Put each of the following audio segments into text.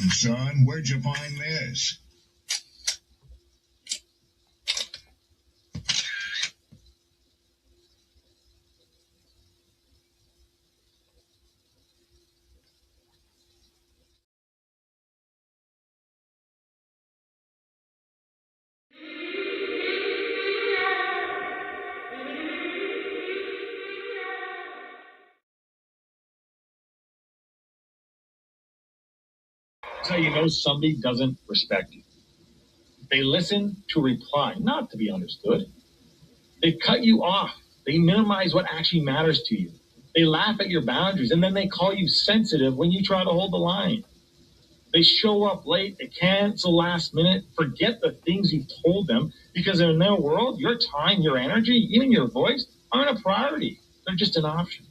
son, where'd you find this? That's how you know somebody doesn't respect you. They listen to reply, not to be understood. They cut you off. They minimize what actually matters to you. They laugh at your boundaries, and then they call you sensitive when you try to hold the line. They show up late, they cancel last minute, forget the things you've told them, because in their world, your time, your energy, even your voice aren't a priority. They're just an option.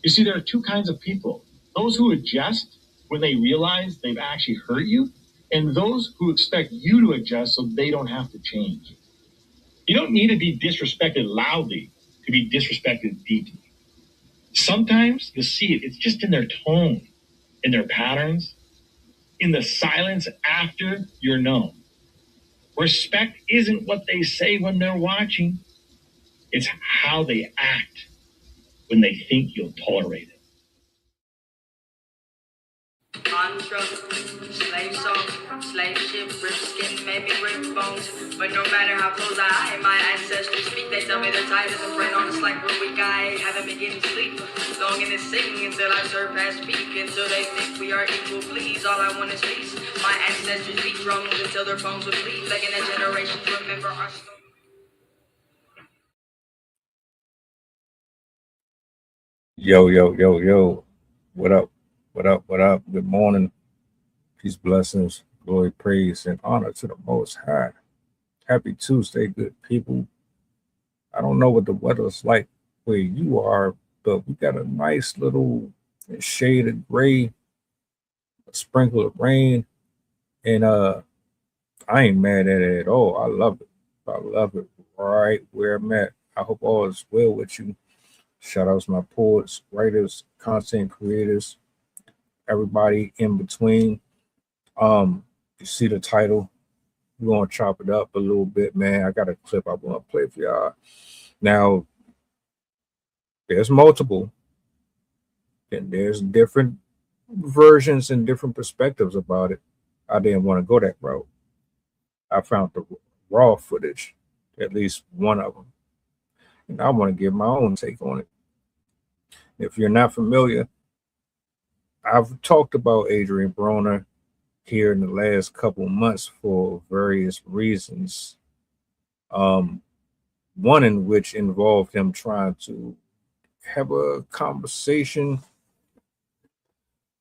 You see, there are two kinds of people. Those who adjust when they realize they've actually hurt you, and those who expect you to adjust so they don't have to change. You don't need to be disrespected loudly to be disrespected deeply. Sometimes you'll see it. It's just in their tone, in their patterns, in the silence after you're known. Respect isn't what they say when they're watching. It's how they act when they think you'll tolerate it. Construct, slave song, slave ship, rip skin, maybe rip bones. But no matter how close I am, my ancestors speak. They tell me they're tired as a friend on a slack real week. I haven't been getting sleep. Longing to sing until I surpass peak. Until they think we are equal, please. All I want is peace. My ancestors beat drums until their bones would bleed. Begging a generation to remember our story. Yo. What up? What up? Good morning. Peace, blessings, glory, praise, and honor to the Most High. Happy Tuesday, good people. I don't know what the weather's like where you are, but we got a nice little shade of gray, a sprinkle of rain, and I ain't mad at it at all. I love it right where I'm at. I hope all is well with you. Shout outs to my poets, writers, content creators, everybody in between. You see the title. We're gonna chop it up a little bit, man. I got a clip I want to play for y'all. Now, there's multiple, and there's different versions and different perspectives about it. I didn't want to go that route. I found the raw footage, at least one of them, and I want to give my own take on it. If you're not familiar, I've talked about Adrien Broner here in the last couple months for various reasons. One in which involved him trying to have a conversation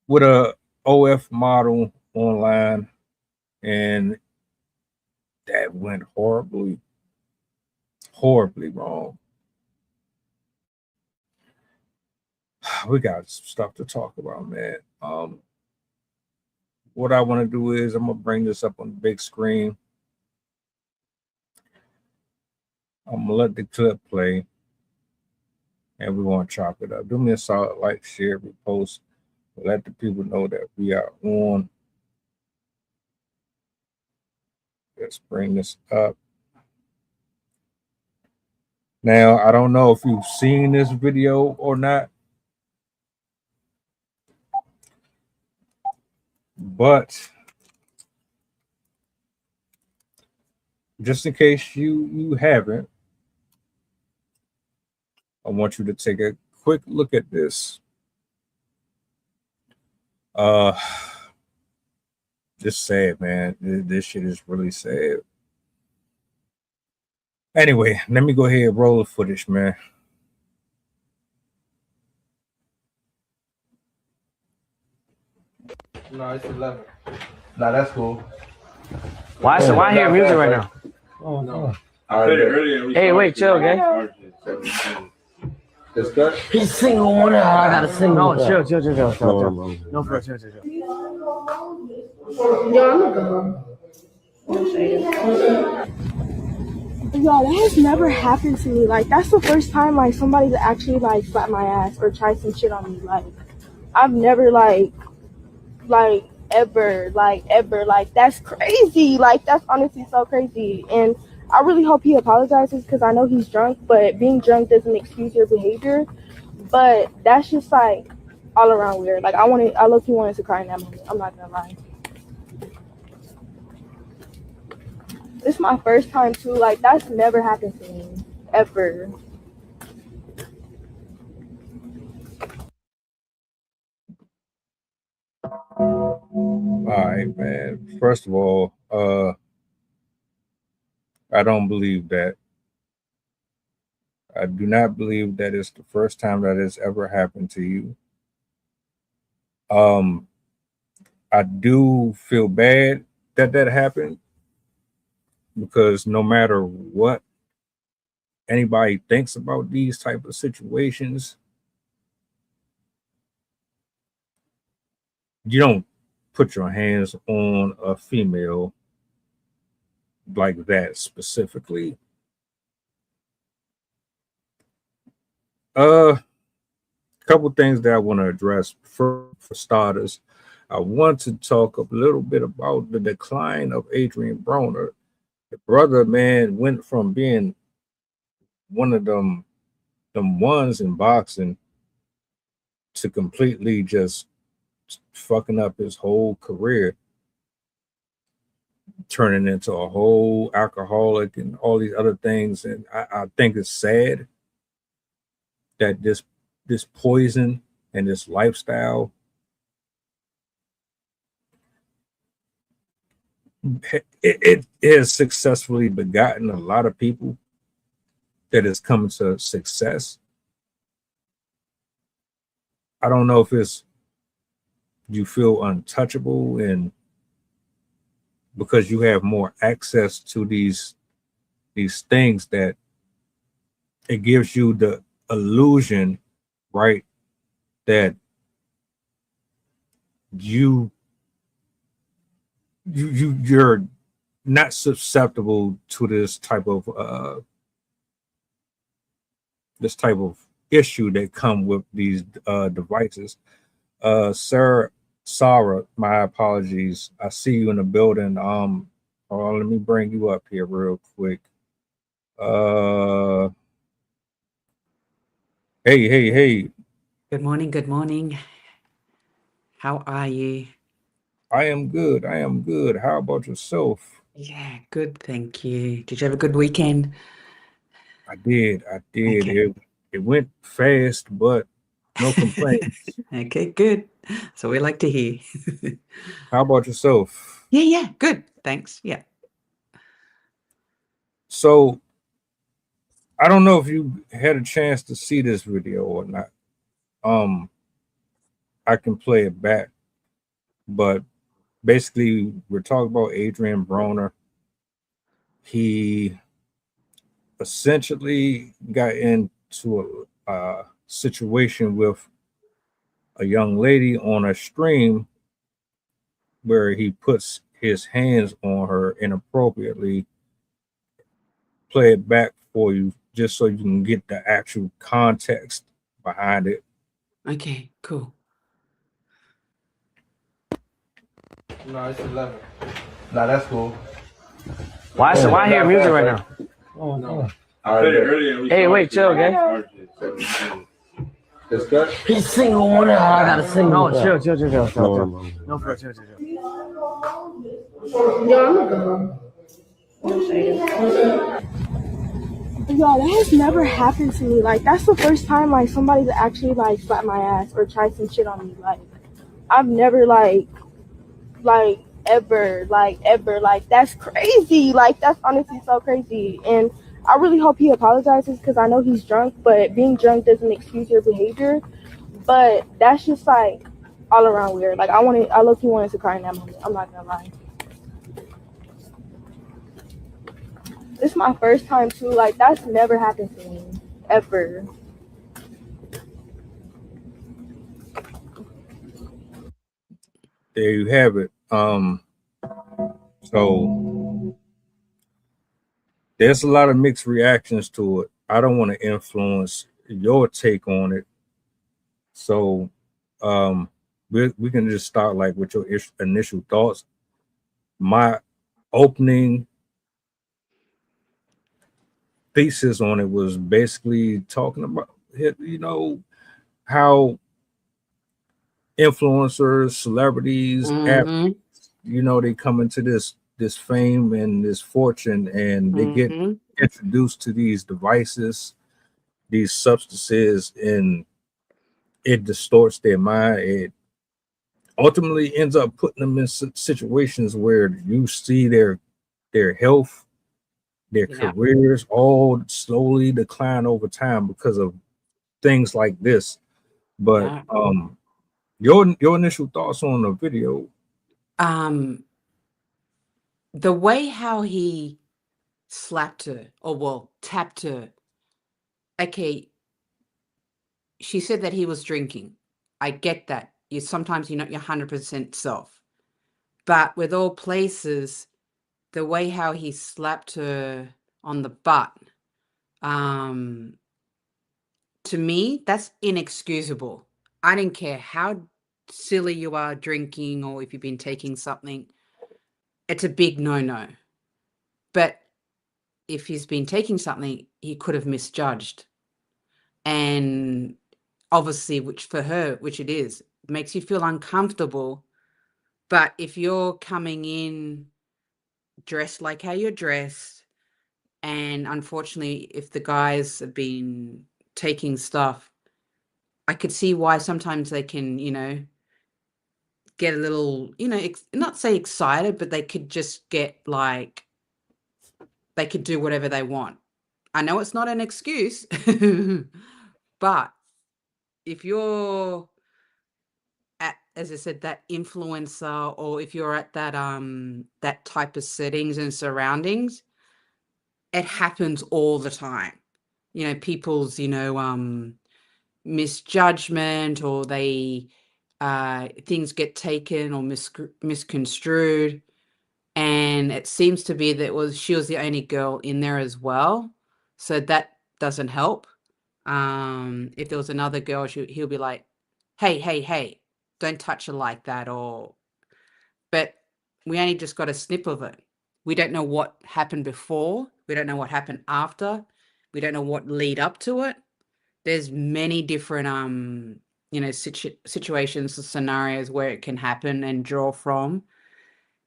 with a OF model online, and that went horribly wrong. We got stuff to talk about, man. What I want to do is I'm gonna bring this up on the big screen. I'm gonna let the clip play, and we want to chop it up. Do me a solid, like, share, repost, let the people know that we are on. Let's bring this up. Now, I don't know if you've seen this video or not, but just in case you haven't, I want you to take a quick look at this. Just sad, man. This shit is really sad. Anyway, let me go ahead and roll the footage, man. No, it's 11. No, that's cool. Why I hear music right now? Oh, no. I said it earlier. Hey, wait, chill, gang. It's good? He's single one out. I gotta sing. No, chill. No, bro, chill. Yo, I'm gonna go home. Yo, that has never happened to me. Like, that's the first time, like, somebody's actually, like, slapped my ass or tried some shit on me. Like, I've never, like, ever. Like that's crazy. Like that's honestly so crazy. And I really hope he apologizes because I know he's drunk, but being drunk doesn't excuse your behavior. But that's just like all around weird. Like I low-key wanted to cry in that moment. I'm not gonna lie. This is my first time too. Like that's never happened to me ever. All right, man. First of all, I don't believe that. I do not believe that it's the first time that it's ever happened to you. I do feel bad that happened because no matter what anybody thinks about these type of situations, you don't put your hands on a female like that specifically. Couple things that I want to address. For starters, I want to talk a little bit about the decline of Adrien Broner. The brother, man, went from being one of them ones in boxing to completely just fucking up his whole career, turning into a whole alcoholic and all these other things. And I think it's sad that this poison and this lifestyle it has successfully begotten a lot of people that has come to success. I don't know if it's you feel untouchable and because you have more access to these things that it gives you the illusion, right, that you're not susceptible to this type of issue that come with these devices. Sarah, my apologies. I see you in the building. Hold on, let me bring you up here real quick. Hey. Good morning, good morning. How are you? I am good. How about yourself? Yeah, good, thank you. Did you have a good weekend? I did. Okay. It went fast, but no complaints. Okay, good. So we like to hear. How about yourself? Yeah, good. Thanks. Yeah. So I don't know if you had a chance to see this video or not. I can play it back, but basically we're talking about Adrien Broner. He essentially got into a situation with a young lady on a stream where he puts his hands on her inappropriately. Play it back for you just so you can get the actual context behind it. Okay, cool. No, it's 11. Nah, that's cool. Why I hear music right now? Oh, no. I played it earlier. Hey, wait, chill, okay? It's good? He's single one. I gotta sing. No, chill. No, bro, chill. Yo, that has never happened to me. Like that's the first time like somebody's actually like slapped my ass or tried some shit on me. Like I've never ever like that's crazy. Like that's honestly so crazy. And I really hope he apologizes because I know he's drunk, but being drunk doesn't excuse your behavior. But that's just like all around weird. Like I low-key wanted to cry in that moment. I'm not gonna lie. This is my first time too. Like that's never happened to me ever. There you have it. So there's a lot of mixed reactions to it. I don't want to influence your take on it. So we can just start like with your initial thoughts. My opening thesis on it was basically talking about, you know, how influencers, celebrities, Mm-hmm. you know, they come into this fame and this fortune, and they get Mm-hmm. introduced to these devices, these substances, and it distorts their mind. It ultimately ends up putting them in situations where you see their health, their Yeah. careers all slowly decline over time because of things like this. But Yeah. your initial thoughts on the video? Um, the way how he slapped her, or well, tapped her. Okay, she said that he was drinking. I get that. You sometimes you're not your 100% self. But with all places, the way how he slapped her on the butt, um, to me, that's inexcusable. I don't care how silly you are drinking or if you've been taking something, it's a big no-no. But if he's been taking something, he could have misjudged. And obviously, which for her, which it is, makes you feel uncomfortable. But if you're coming in dressed like how you're dressed, and unfortunately, if the guys have been taking stuff, I could see why sometimes they can, get a little, not say excited, but they could just get like, they could do whatever they want. I know it's not an excuse, but if you're at, as I said, that influencer, or if you're at that type of settings and surroundings, it happens all the time. People's, misjudgment, or they things get taken or misconstrued. And it seems to be that she was the only girl in there as well, so that doesn't help. If there was another girl, he'll be like, hey, don't touch her like that. But we only just got a snip of it. We don't know what happened before, we don't know what happened after, we don't know what lead up to it. There's many different situations or scenarios where it can happen and draw from.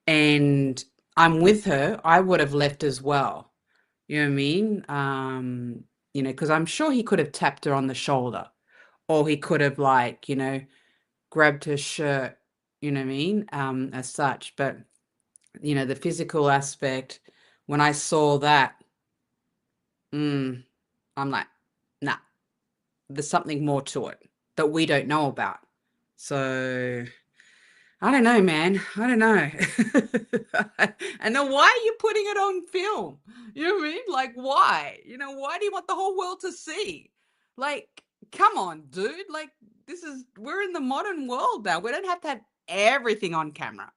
And I'm with her. I would have left as well. You know what I mean? Because I'm sure he could have tapped her on the shoulder, or he could have, like, grabbed her shirt, you know what I mean? As such. But, the physical aspect, when I saw that, I'm like, nah, there's something more to it that we don't know about. So I don't know, man. I don't know. And then why are you putting it on film? You know what I mean? Like, why? Why do you want the whole world to see? Like, come on, dude. Like, we're in the modern world now. We don't have to have everything on camera.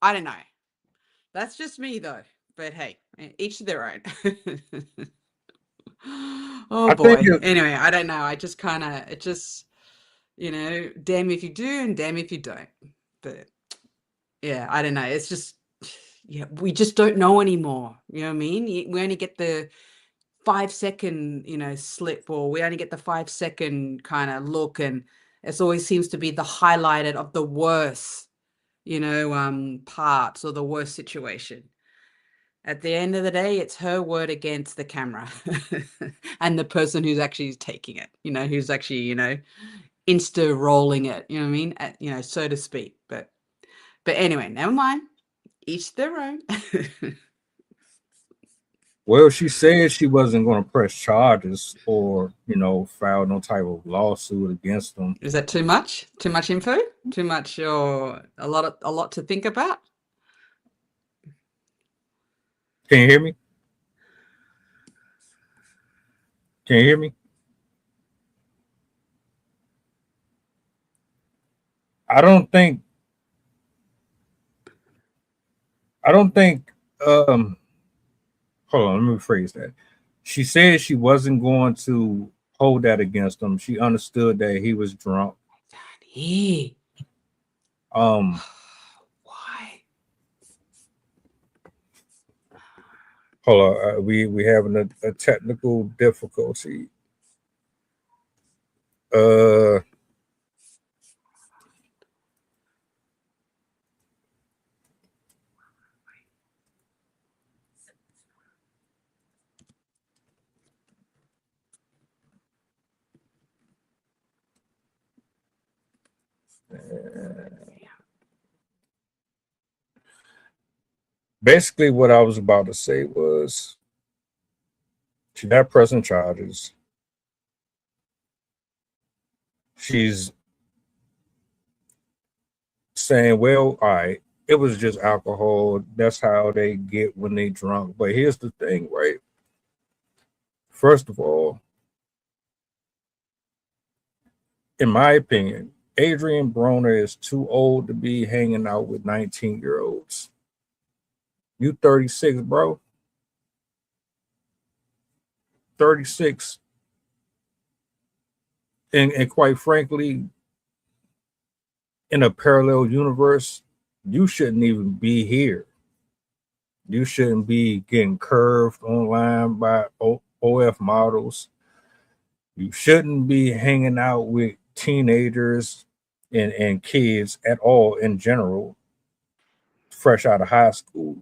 I don't know. That's just me, though. But hey, each to their own. Oh I think boy. Anyway, I don't know. I just kind of, it just, damn if you do and damn if you don't. But yeah, I don't know. It's just, yeah, we just don't know anymore. You know what I mean? We only get the 5-second, slip, or we only get the 5-second kind of look, and it always seems to be the highlighted of the worst, parts or the worst situation. At the end of the day, it's her word against the camera and the person who's actually taking it, who's actually, insta rolling it, you know what I mean? So to speak. But anyway, never mind. Each their own. well, she said she wasn't going to press charges or file no type of lawsuit against them. Is that too much? Too much info? Too much, or a lot to think about? Can you hear me? Can you hear me? I don't think. I don't think. Um, Hold on, let me rephrase that. She said she wasn't going to hold that against him. She understood that he was drunk. Yeah. Um, Why? hold on, we having a technical difficulty. Uh, basically, what I was about to say was she's not pressing charges. She's saying, well, all right, it was just alcohol. That's how they get when they drunk. But here's the thing, right? First of all, in my opinion, Adrien Broner is too old to be hanging out with 19-year-olds. You 36, bro. 36. And quite frankly, in a parallel universe, you shouldn't even be here. You shouldn't be getting curved online by OF models. You shouldn't be hanging out with teenagers and kids at all in general, fresh out of high school.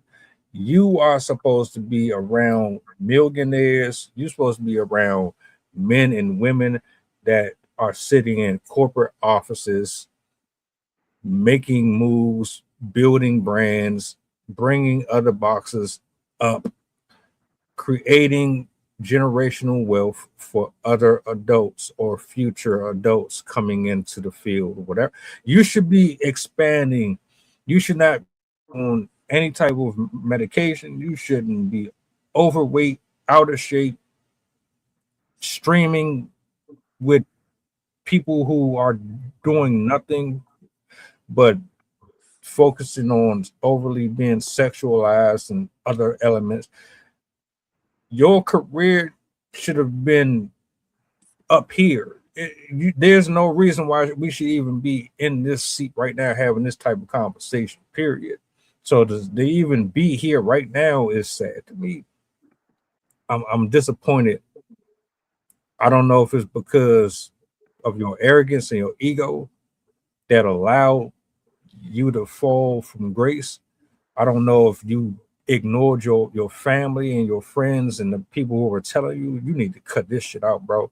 You are supposed to be around millionaires. You're supposed to be around men and women that are sitting in corporate offices, making moves, building brands, bringing other boxes up, creating generational wealth for other adults or future adults coming into the field or whatever. You should be expanding. You should not on any type of medication. You shouldn't be overweight, out of shape, streaming with people who are doing nothing but focusing on overly being sexualized and other elements. Your career should have been up here. There's no reason why we should even be in this seat right now having this type of conversation, period. So to even be here right now is sad to me. I'm disappointed. I don't know if it's because of your arrogance and your ego that allowed you to fall from grace. I don't know if you ignored your family and your friends and the people who were telling you you need to cut this shit out, bro.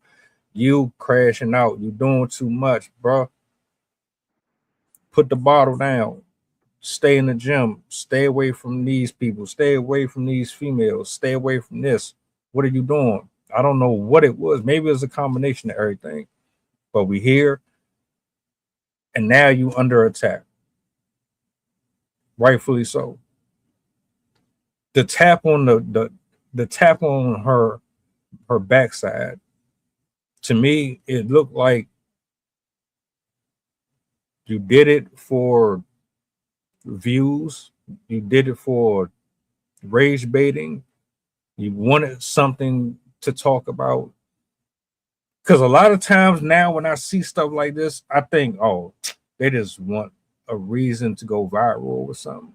You crashing out. You doing too much, bro. Put the bottle down. Stay in the gym. Stay away from these people. Stay away from these females. Stay away from this. What are you doing? I don't know what it was. Maybe it was a combination of everything. But we here, and now you under attack. Rightfully so. The tap on the tap on her backside, to me, it looked like you did it for views. You did it for rage baiting. You wanted something to talk about. Because a lot of times now when I see stuff like this, I think, oh, they just want a reason to go viral or something.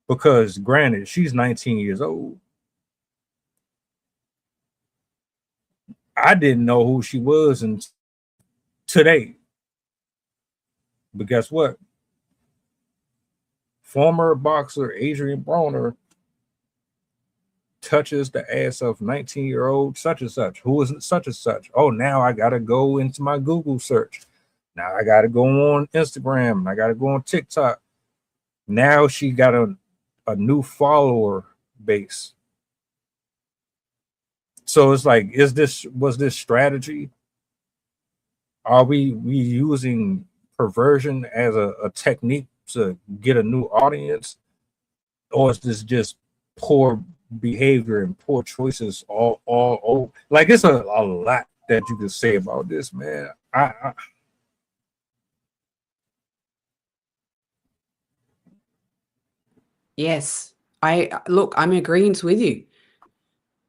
Because granted, she's 19 years old. I didn't know who she was until today. But guess what? Former boxer Adrien Broner touches the ass of 19-year-old such and such. Who is such and such? Oh, now I gotta go into my Google search. Now I gotta go on Instagram. I gotta go on TikTok. Now she got a new follower base. So it's like, was this strategy? Are we using perversion as a technique to get a new audience? Or is this just poor behavior and poor choices all like it's a lot that you can say about this, man. I Yes. I'm agreeing with you.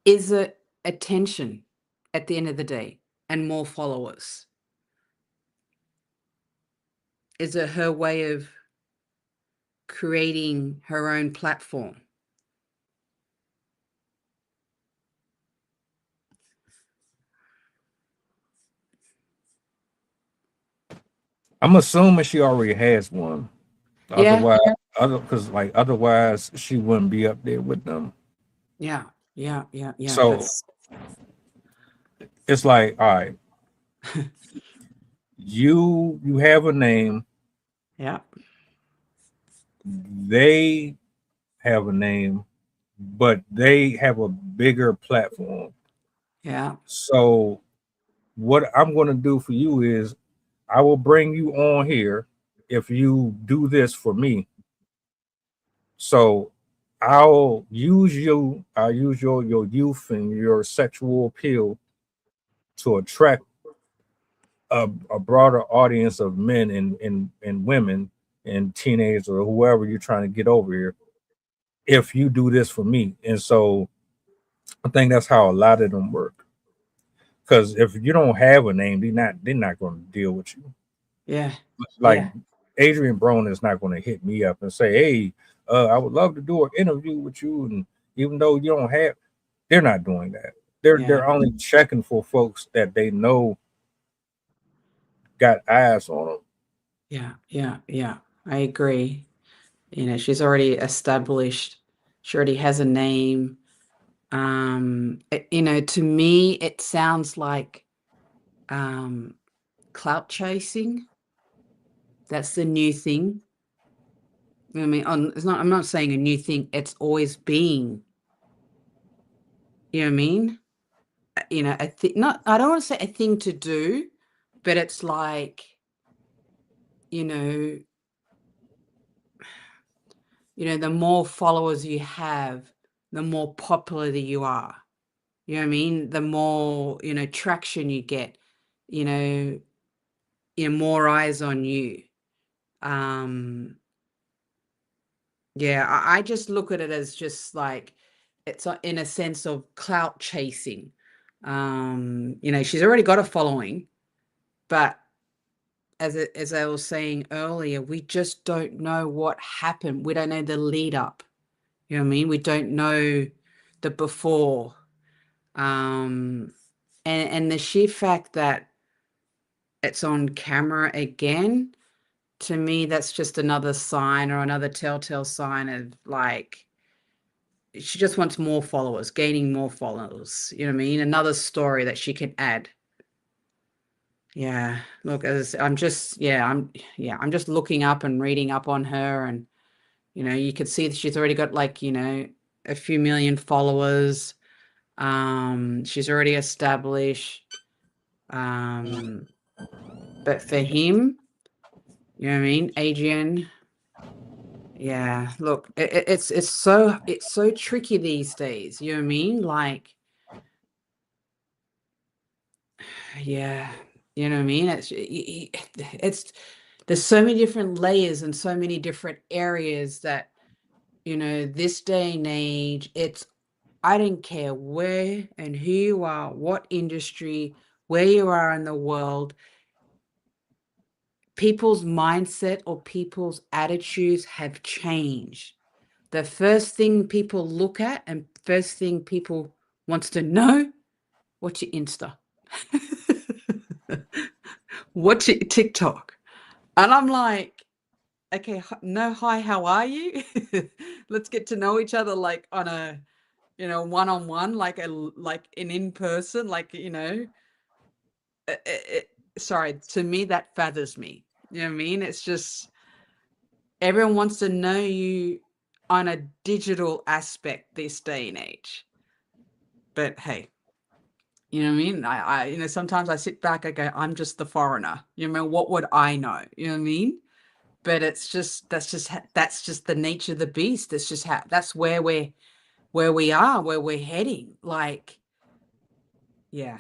Is it attention at the end of the day and more followers? is it her way of creating her own platform? I'm assuming she already has one. Yeah, Otherwise she wouldn't be up there with them. yeah. So it's like, all right, you have a name, Yeah, they have a name, but they have a bigger platform. yeah, So what I'm going to do for you is I will bring you on here if you do this for me. So I'll use your youth and your sexual appeal to attract a broader audience of men and women and teenagers or whoever you're trying to get over here if you do this for me. And so I think that's how a lot of them work. Because if you don't have a name, they're not going to deal with you. yeah, Like yeah, Adrien Broner is not going to hit me up and say, "Hey, I would love to do an interview with you," and even though you don't have, they're not doing that. yeah, They're only checking for folks that they know got eyes on them. yeah. I agree. She's already established. She already has a name. To me, it sounds like clout chasing. That's the new thing. I mean, it's not. I'm not saying a new thing. It's always been. You know what I mean? I think not. I don't want to say a thing to do, but it's like, you know, the more followers you have, the more popular that you are. You know what I mean? The more, traction you get, you know, more eyes on you. Um, yeah, I just look at it as just like it's in a sense of clout chasing. She's already got a following, but as I was saying earlier, we just don't know what happened. We don't know the lead up. You know what I mean? We don't know the before. And the sheer fact that it's on camera again, to me, that's just another sign or another telltale sign of like she just wants more followers, gaining more followers. You know what I mean? Another story that she can add. Yeah. Look, I'm just I'm just looking up and reading up on her, and you can see that she's already got like, a few million followers. She's already established. But for him, you know what I mean, Adrian. Yeah, look, it's so tricky these days. You know what I mean? Like, yeah, you know what I mean. It's there's so many different layers and so many different areas that this day and age. I don't care where and who you are, what industry, where you are in the world. People's mindset or people's attitudes have changed. The first thing people look at and first thing people wants to know, what's your Insta? What's your TikTok? And I'm like, okay, no, hi, how are you? Let's get to know each other like on a, one-on-one, like like an in-person, like, sorry, to me, that fathers me. You know what I mean? It's just, everyone wants to know you on a digital aspect this day and age. But hey, you know what I mean? Sometimes I sit back, I go, I'm just the foreigner. You know, what would I know? You know what I mean? But that's just the nature of the beast. That's just that's where we are, where we're heading. Like, yeah,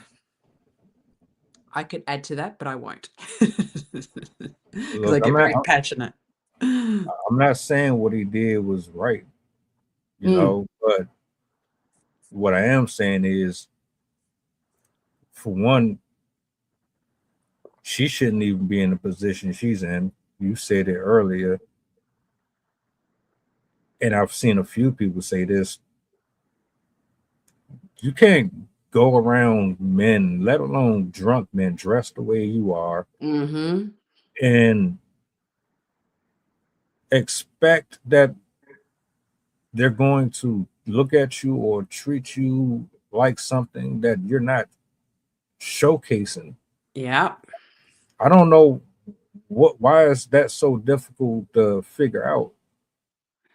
I could add to that, but I won't. Because I Look, get very passionate. I'm not saying what he did was right, Mm, but what I am saying is, for one, she shouldn't even be in the position she's in. You said it earlier, and I've seen a few people say this. You can't go around men, let alone drunk men, dressed the way you are, Mm-hmm. and expect that they're going to look at you or treat you like something that you're not showcasing. Yeah. I don't know why is that so difficult to figure out.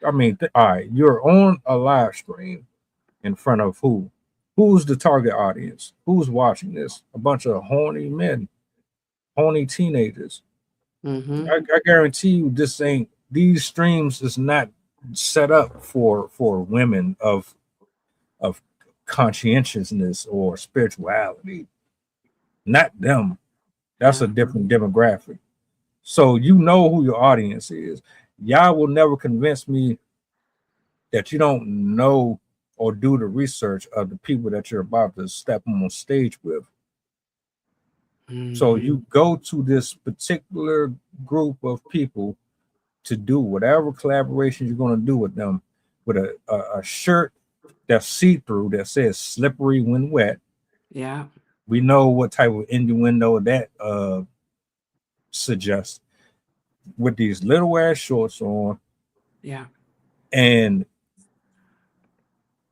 I mean, all right, you're on a live stream in front of who? Who's the target audience? Who's watching this? A bunch of horny men, horny teenagers. Mm-hmm. I guarantee you, this ain't these streams is not set up for women of conscientiousness or spirituality. Not them. That's Yeah. a different demographic. So you know who your audience is. Y'all will never convince me that you don't know or do the research of the people that you're about to step on stage with. So Mm-hmm. you go to this particular group of people to do whatever collaboration you're going to do with them with a shirt that's see-through that says slippery when wet. Yeah. We know what type of innuendo that suggests with these little ass shorts on. Yeah. And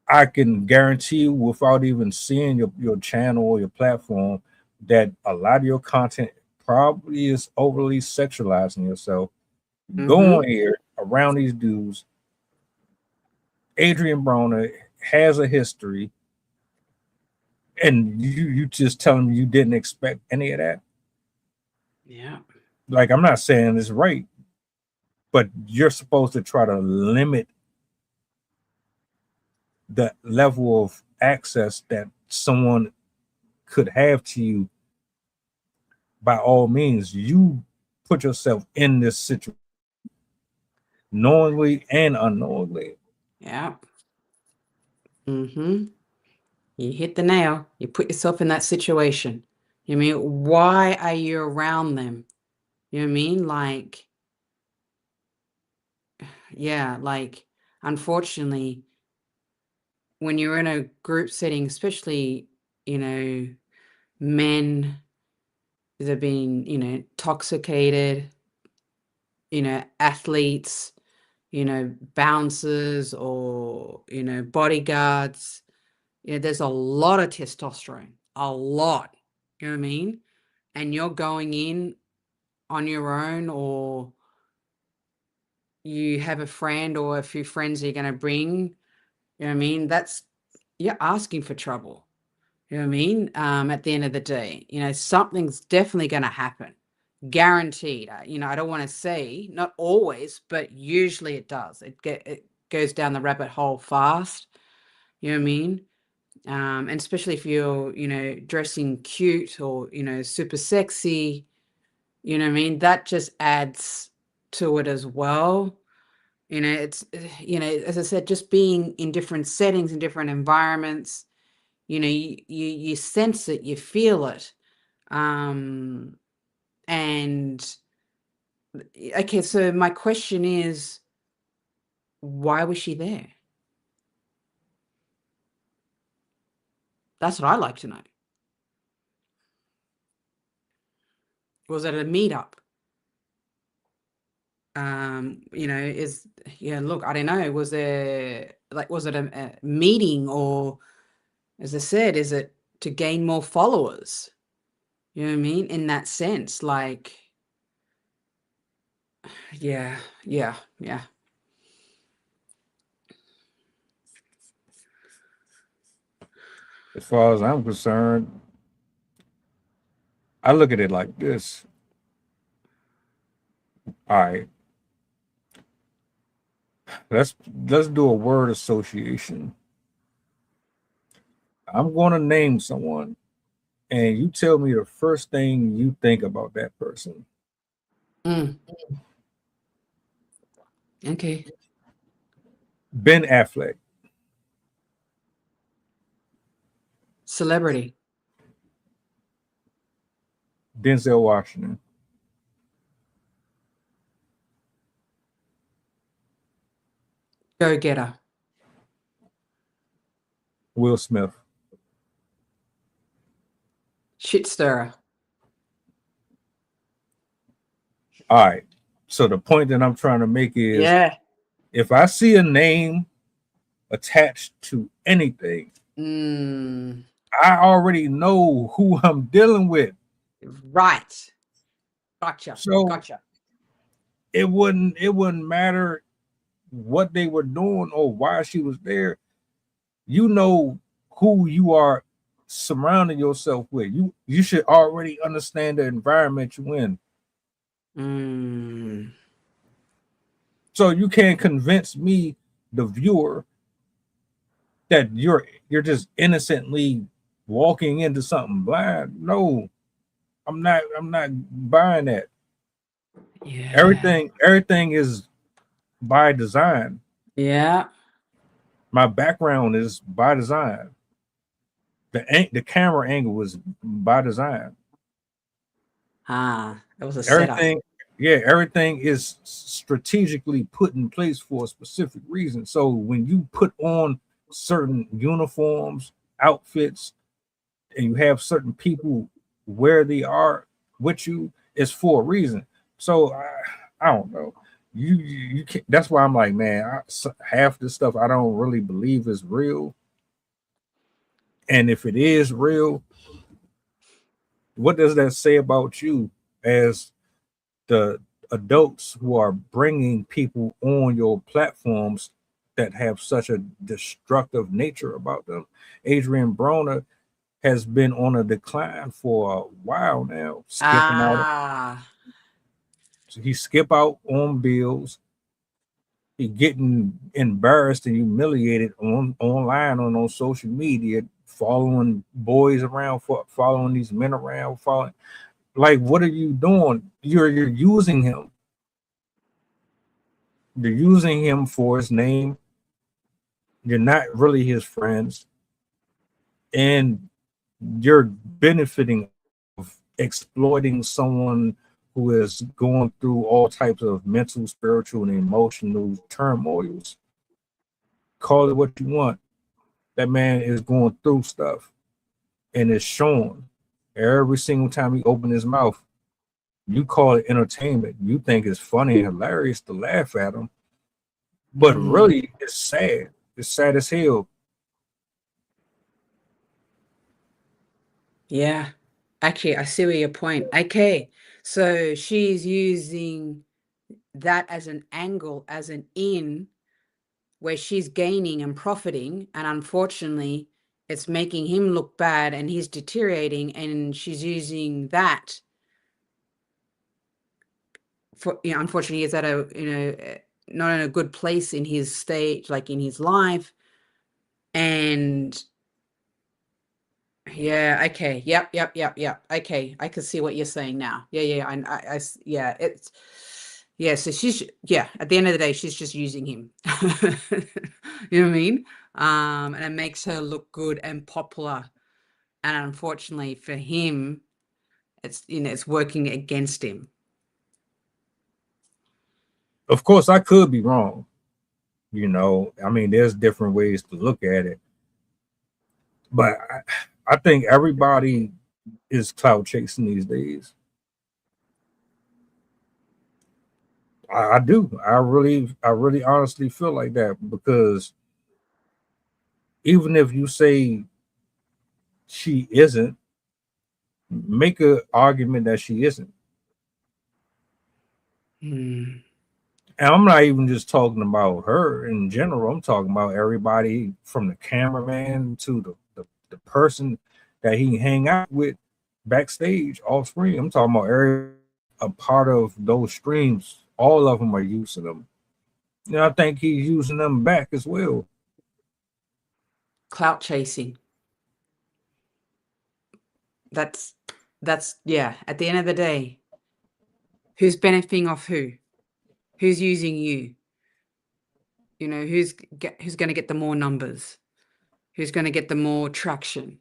I can guarantee you, without even seeing your channel or your platform, that a lot of your content probably is overly sexualizing yourself. Go Mm-hmm. on here around these dudes. Adrien Broner has a history, and you just telling me you didn't expect any of that. Yeah. Like, I'm not saying it's right, but you're supposed to try to limit the level of access that someone could have to you. By all means, you put yourself in this situation knowingly and unknowingly. Yeah. Mm-hmm. You hit the nail. You put yourself in that situation. You know what I mean? Why are you around them? You know what I mean? Like, yeah, like, unfortunately, when you're in a group setting, especially, you know, men that have been, you know, intoxicated, you know, athletes, you know, bouncers or, you know, bodyguards, you know, there's a lot of testosterone, a lot. You know what I mean? And you're going in on your own, or you have a friend or a few friends you're going to bring, you know what I mean? That's, you're asking for trouble. You know what I mean? At the end of the day, you know, something's definitely going to happen. Guaranteed. You know, I don't want to say not always, but usually it does. It goes down the rabbit hole fast. You know what I mean? And especially if you're, you know, dressing cute or, you know, super sexy, you know what I mean? That just adds to it as well. You know, it's, you know, as I said, just being in different settings, in different environments, you know, you sense it, you feel it. Um, and okay, so my question is, why was she there? That's what I like to know. Was it a meetup? You know, is, yeah, look, I don't know. Was there, like, was it a meeting, or, as I said, is it to gain more followers? You know what I mean? In that sense, like, yeah, yeah, yeah. As far as I'm concerned, I look at it like this. All right, let's do a word association. I'm going to name someone, and you tell me the first thing you think about that person. Mm, okay. Ben Affleck, Celebrity. Denzel Washington, Go getter. Will Smith. Shit stirrer. All right. So the point that I'm trying to make is, Yeah. if I see a name attached to anything, I already know who I'm dealing with. Right. Gotcha. So Gotcha. it wouldn't matter what they were doing or why she was there. You know who you are surrounding yourself with. You should already understand the environment you're in. So you can't convince me, the viewer, that you're just innocently walking into something blind. No, I'm not buying that. Yeah. Everything is by design. Yeah. My background is by design. The camera angle was by design. It was a setup. Everything is strategically put in place for a specific reason. So when you put on certain uniforms, outfits, and you have certain people where they are with you, it's for a reason. So I don't know. You can't, that's why I'm like, man, half this stuff I don't really believe is real. And if it is real, what does that say about you as the adults who are bringing people on your platforms that have such a destructive nature about them? Adrien Broner has been on a decline for a while now, skipping out. So he skip out on bills. He getting embarrassed and humiliated online on social media, following boys around, following these men around, following. Like, what are you doing? You're using him. You're using him for his name. You're not really his friends, and you're benefiting of exploiting someone who is going through all types of mental, spiritual, and emotional turmoils. Call it what you want. That man is going through stuff, and it's shown every single time he opens his mouth. You call it entertainment. You think it's funny and hilarious to laugh at him, but really, it's sad. It's sad as hell. Yeah. Actually, I see where your point. Okay. So she's using that as an angle, as an in, where she's gaining and profiting. And unfortunately, it's making him look bad and he's deteriorating. And she's using that for, unfortunately, he's at a, not in a good place in his stage, like in his life. And yeah, okay. Yep. Okay, I can see what you're saying now. Yeah. Yeah, it's so she's at the end of the day, she's just using him. You know what I mean? And it makes her look good and popular. And unfortunately for him, it's it's working against him. Of course, I could be wrong. I mean, there's different ways to look at it, but I think everybody is clout chasing these days. I do. I really honestly feel like that, because even if you say she isn't, make an argument that she isn't. And I'm not even just talking about her in general. I'm talking about everybody from the cameraman to the person that he hang out with backstage off screen. I'm talking about every a part of those streams. All of them are using them. I think he's using them back as well. Clout chasing. That's yeah. At the end of the day, who's benefiting off who? Who's using you? Who's going to get the more numbers? Who's going to get the more traction?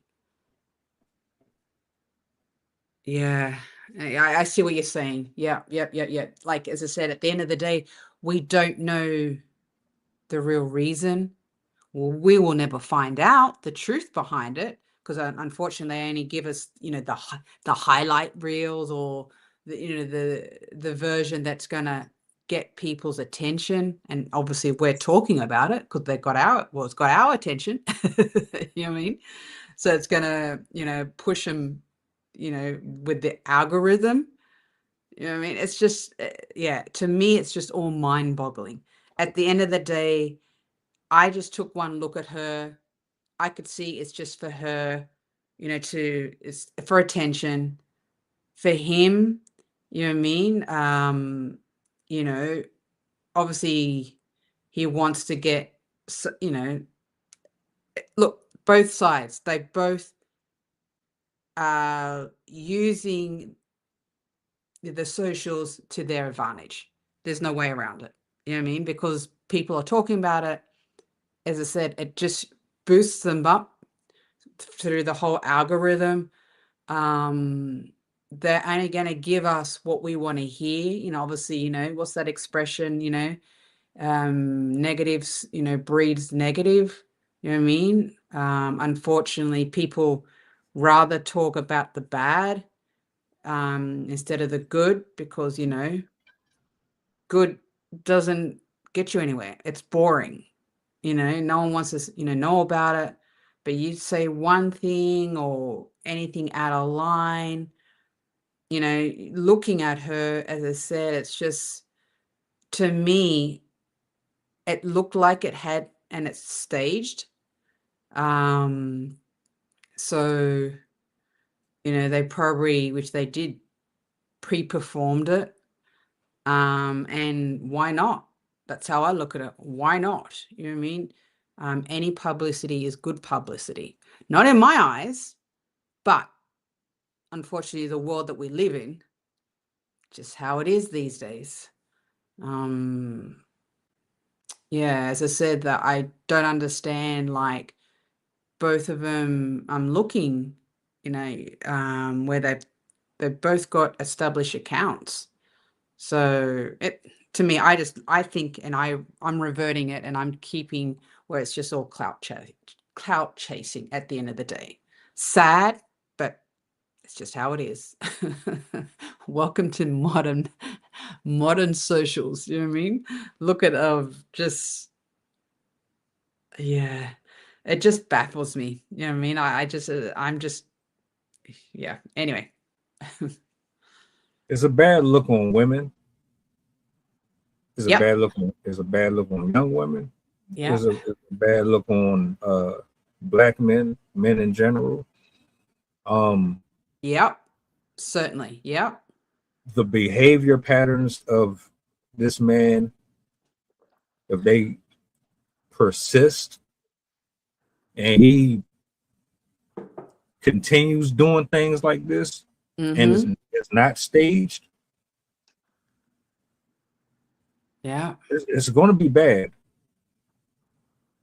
Yeah, I see what you're saying. Yeah. Like, as I said, at the end of the day, we don't know the real reason? Well, we will never find out the truth behind it, because unfortunately they only give us, the highlight reels, or the version that's going to get people's attention. And obviously we're talking about it because it's got our attention. You know what I mean? So it's going to, push them, with the algorithm. You know what I mean? It's just, to me, it's just all mind boggling. At the end of the day, I just took one look at her. I could see it's just for her, it's for attention. For him, you know what I mean? Obviously he wants to get, look, both sides, they both are using the socials to their advantage. There's no way around it. You know what I mean? Because people are talking about it. As I said, it just boosts them up through the whole algorithm. They're only going to give us what we want to hear. Obviously, what's that expression? Negatives, breeds negative. You know what I mean? Unfortunately, people rather talk about the bad instead of the good, because good doesn't get you anywhere. It's boring. No one wants to know about it. But you say one thing or anything out of line, looking at her, as I said, it's just, to me, it looked like it had, and it's staged. So they probably, which they did, pre-performed it. And why not? That's how I look at it. Why not? You know what I mean? Any publicity is good publicity. Not in my eyes, but unfortunately, the world that we live in, just how it is these days. As I said, that I don't understand, like, both of them, I'm looking, where they've both got established accounts. So to me, I think, and I'm reverting it, and I'm keeping where it's just all clout chasing at the end of the day. Sad, but it's just how it is. Welcome to modern socials. You know what I mean? Look at just, it just baffles me. You know what I mean? I'm just, anyway. It's a bad look on women. It's a Yep. bad look on. It's a bad look on young women. Yeah. It's a bad look on black men in general. Yep. Certainly. Yep. The behavior patterns of this man, if they persist and he continues doing things like this, and it's not staged, it's going to be bad.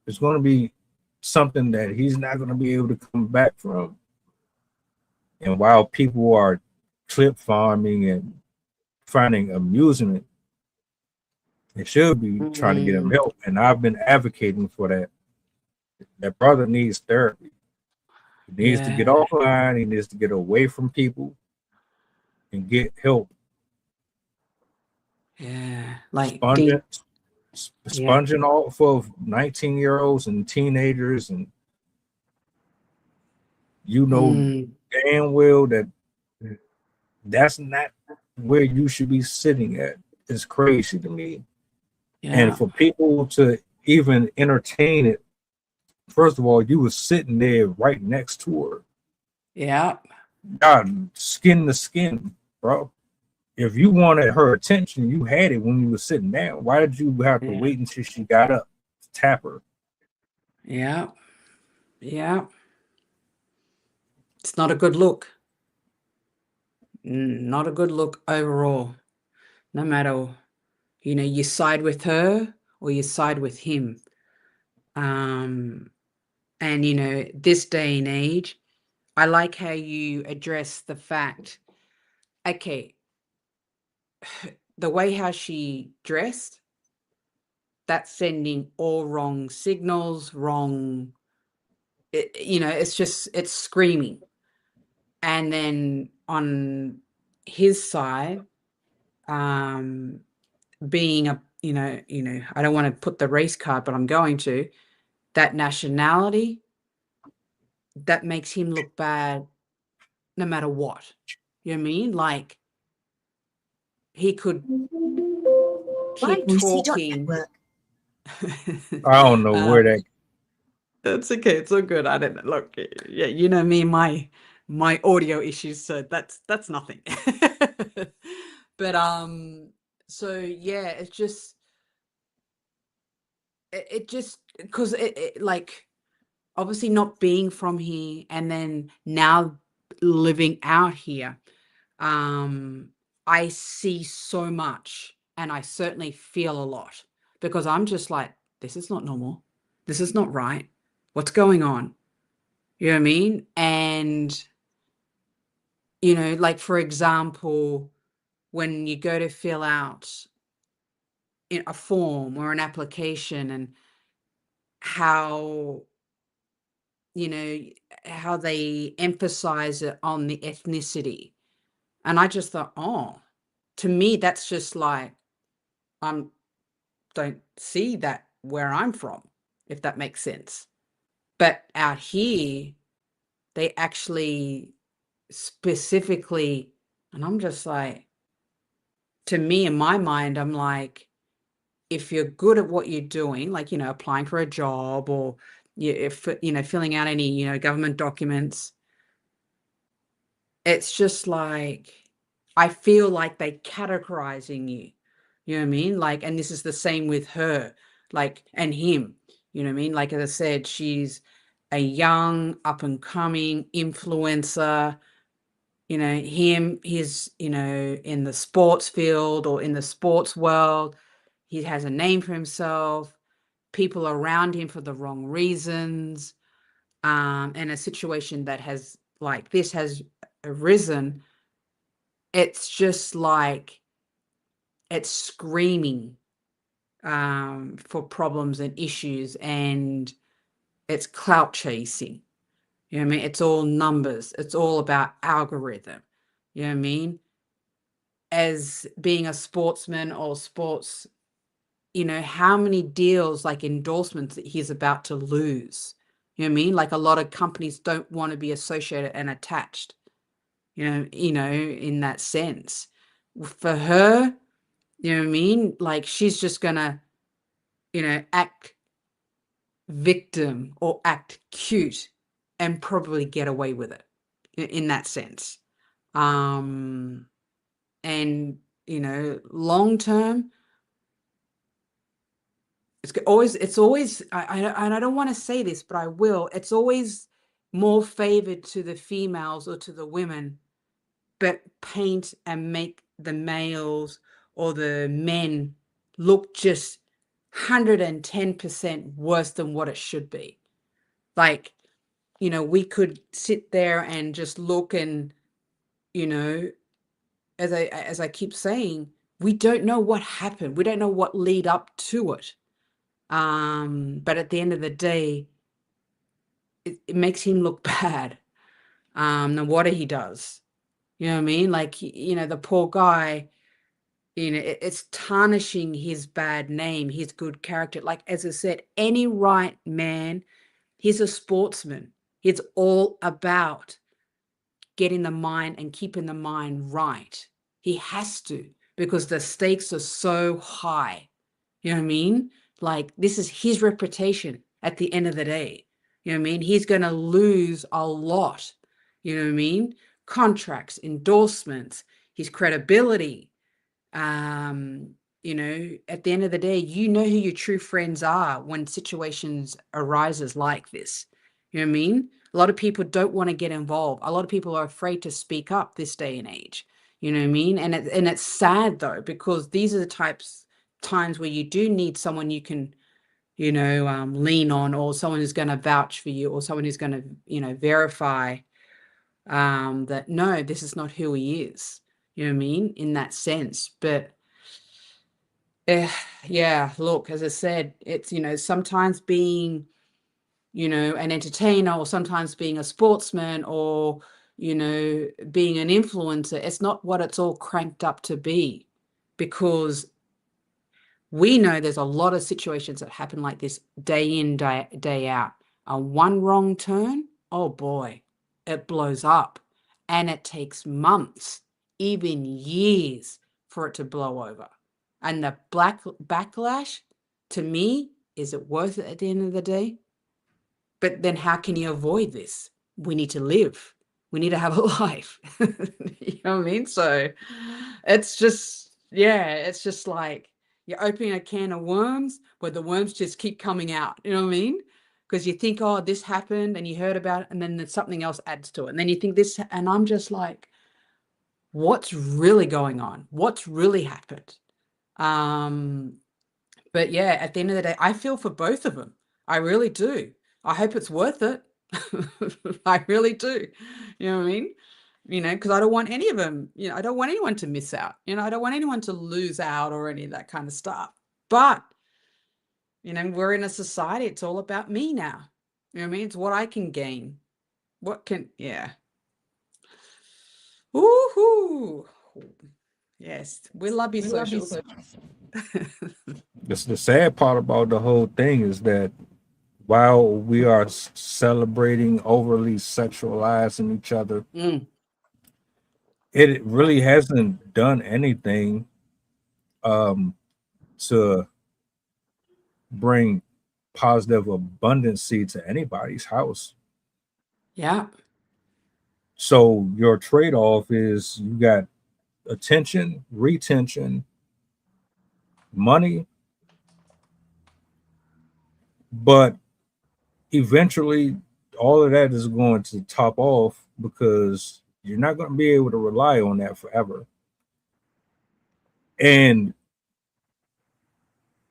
It's going to be something that he's not going to be able to come back from. And while people are clip farming and finding amusement, they should be trying to get him help. And I've been advocating for that. That brother needs therapy. He needs to get offline. He needs to get away from people and get help. Yeah, like sponging off of 19-year-olds and teenagers, and damn well that that's not where you should be sitting at. It's crazy to me. And for people to even entertain it, first of all, you were sitting there right next to her. Yeah. God, skin to skin, bro. If you wanted her attention, you had it when you were sitting down. Why did you have to wait until she got up to tap her? Yeah. Yeah. It's not a good look. Not a good look overall. No matter, you side with her or you side with him. And, this day and age, I like how you address the fact, okay, the way how she dressed, that's sending all wrong signals, wrong, it's screaming. And then on his side, being a, I don't want to put the race card, but I'm going to, that nationality, that makes him look bad no matter what. You know what I mean? Like, he could keep talking. I don't know where that. That's okay. It's all good. I don't look. Yeah, you know me, my audio issues. So that's nothing. But so yeah, it's just it just because it like obviously not being from here and then now living out here, I see so much and I certainly feel a lot because I'm just like, this is not normal. This is not right. What's going on? You know what I mean? And, like, for example, when you go to fill out a form or an application and how, you know, how they emphasize it on the ethnicity. And I just thought, oh, to me, that's just like, I don't see that where I'm from, if that makes sense. But out here, they actually specifically, and I'm just like, to me, in my mind, I'm like, if you're good at what you're doing, like, applying for a job or if, filling out any, government documents, it's just like, I feel like they categorizing you. You know what I mean? Like, and this is the same with her, like, and him. You know what I mean? Like, as I said, she's a young, up and coming influencer. He's, in the sports field or in the sports world. He has a name for himself. People around him for the wrong reasons. And a situation that has, like this, has arisen. It's just like, it's screaming for problems and issues, and it's clout chasing. You know what I mean? It's all numbers. It's all about algorithm. You know what I mean? As being a sportsman or sports, how many deals, like endorsements, that he's about to lose. You know what I mean? Like, a lot of companies don't want to be associated and attached, in that sense. For her, you know what I mean? Like, she's just gonna, act victim or act cute and probably get away with it in that sense. And, long term, it's always, I don't want to say this, but I will. It's always more favored to the females or to the women, but paint and make the males or the men look just 110% worse than what it should be. Like, we could sit there and just look and, as I keep saying, we don't know what happened. We don't know what lead up to it. But at the end of the day, it makes him look bad. No matter what he does. You know what I mean? Like, the poor guy, it's tarnishing his bad name, his good character. Like, as I said, any right man, he's a sportsman. It's all about getting the mind and keeping the mind right. He has to, because the stakes are so high. You know what I mean? Like, this is his reputation at the end of the day. You know what I mean? He's going to lose a lot. You know what I mean? Contracts, endorsements, his credibility. At the end of the day, you know who your true friends are when situations arises like this. You know what I mean? A lot of people don't want to get involved. A lot of people are afraid to speak up this day and age. You know what I mean? And it's sad though, because these are the times where you do need someone you can, lean on, or someone who's going to vouch for you, or someone who's going to, verify that no, this is not who he is. You know what I mean? In that sense. But Yeah, look, as I said, it's, sometimes being, an entertainer, or sometimes being a sportsman, or, being an influencer, it's not what it's all cranked up to be, because we know there's a lot of situations that happen like this day in, day out. One wrong turn, oh boy, it blows up. And it takes months, even years, for it to blow over. And the backlash, to me, is it worth it at the end of the day? But then how can you avoid this? We need to live. We need to have a life. You know what I mean? So it's just, it's just like you're opening a can of worms where the worms just keep coming out. You know what I mean? Because you think, oh, this happened, and you heard about it, and then there's something else adds to it. And then you think this, and I'm just like, what's really going on? What's really happened? But yeah, at the end of the day, I feel for both of them. I really do. I hope it's worth it. I really do. You know what I mean? Because I don't want any of them, I don't want anyone to miss out. I don't want anyone to lose out or any of that kind of stuff. But, we're in a society, it's all about me now. You know what I mean? It's what I can gain. Yeah. Woohoo. Yes, we love you, socials. The sad part about the whole thing is that while we are celebrating overly sexualizing each other, Mm, it really hasn't done anything to bring positive abundancy to anybody's house. yeah. So your trade-off is you got attention, retention, money, but eventually all of that is going to top off because you're not going to be able to rely on that forever. And